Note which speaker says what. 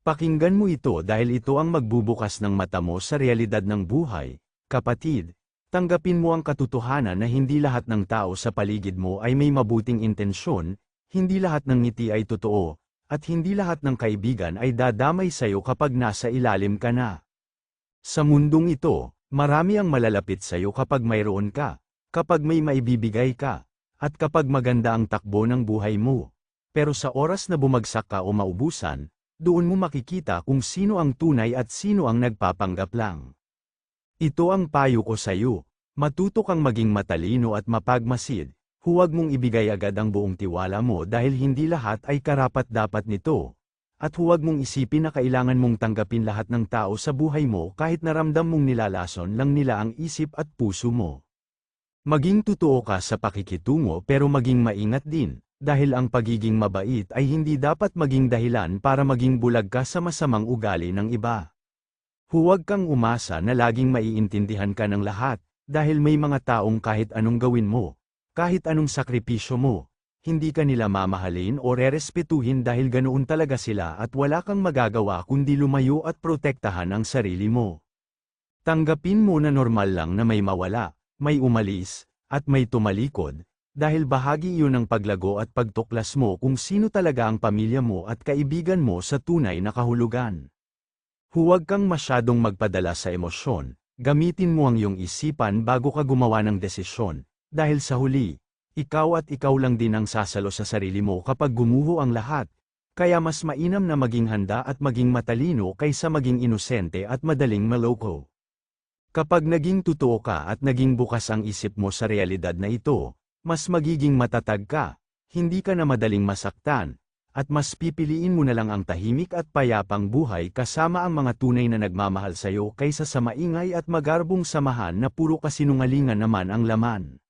Speaker 1: Pakinggan mo ito dahil ito ang magbubukas ng mata mo sa realidad ng buhay. Kapatid, tanggapin mo ang katotohanan na hindi lahat ng tao sa paligid mo ay may mabuting intensyon, hindi lahat ng ngiti ay totoo, at hindi lahat ng kaibigan ay dadamay sa'yo kapag nasa ilalim ka na. Sa mundong ito, marami ang malalapit sa'yo kapag mayroon ka, kapag may maibibigay ka, at kapag maganda ang takbo ng buhay mo. Pero sa oras na bumagsak ka o maubusan, doon mo makikita kung sino ang tunay at sino ang nagpapanggap lang. Ito ang payo ko sa iyo. Matuto kang maging matalino at mapagmasid. Huwag mong ibigay agad ang buong tiwala mo dahil hindi lahat ay karapat-dapat nito. At huwag mong isipin na kailangan mong tanggapin lahat ng tao sa buhay mo kahit naramdam mong nilalason lang nila ang isip at puso mo. Maging totoo ka sa pakikitungo pero maging maingat din. Dahil ang pagiging mabait ay hindi dapat maging dahilan para maging bulag ka sa masamang ugali ng iba. Huwag kang umasa na laging maiintindihan ka ng lahat, dahil may mga taong kahit anong gawin mo, kahit anong sakripisyo mo, hindi ka nila mamahalin o rerespetuhin dahil ganoon talaga sila at wala kang magagawa kundi lumayo at protektahan ang sarili mo. Tanggapin mo na normal lang na may mawala, may umalis, at may tumalikod. Dahil bahagi iyon ng paglago at pagtuklas mo kung sino talaga ang pamilya mo at kaibigan mo sa tunay na kahulugan. Huwag kang masyadong magpadala sa emosyon, gamitin mo ang iyong isipan bago ka gumawa ng desisyon, dahil sa huli, ikaw at ikaw lang din ang sasalo sa sarili mo kapag gumuho ang lahat, kaya mas mainam na maging handa at maging matalino kaysa maging inosente at madaling maloko. Kapag naging totoo ka at naging bukas ang isip mo sa realidad na ito, mas magiging matatag ka, hindi ka na madaling masaktan, at mas pipiliin mo na lang ang tahimik at payapang buhay kasama ang mga tunay na nagmamahal sa'yo kaysa sa maingay at magarbong samahan na puro kasinungalingan naman ang laman.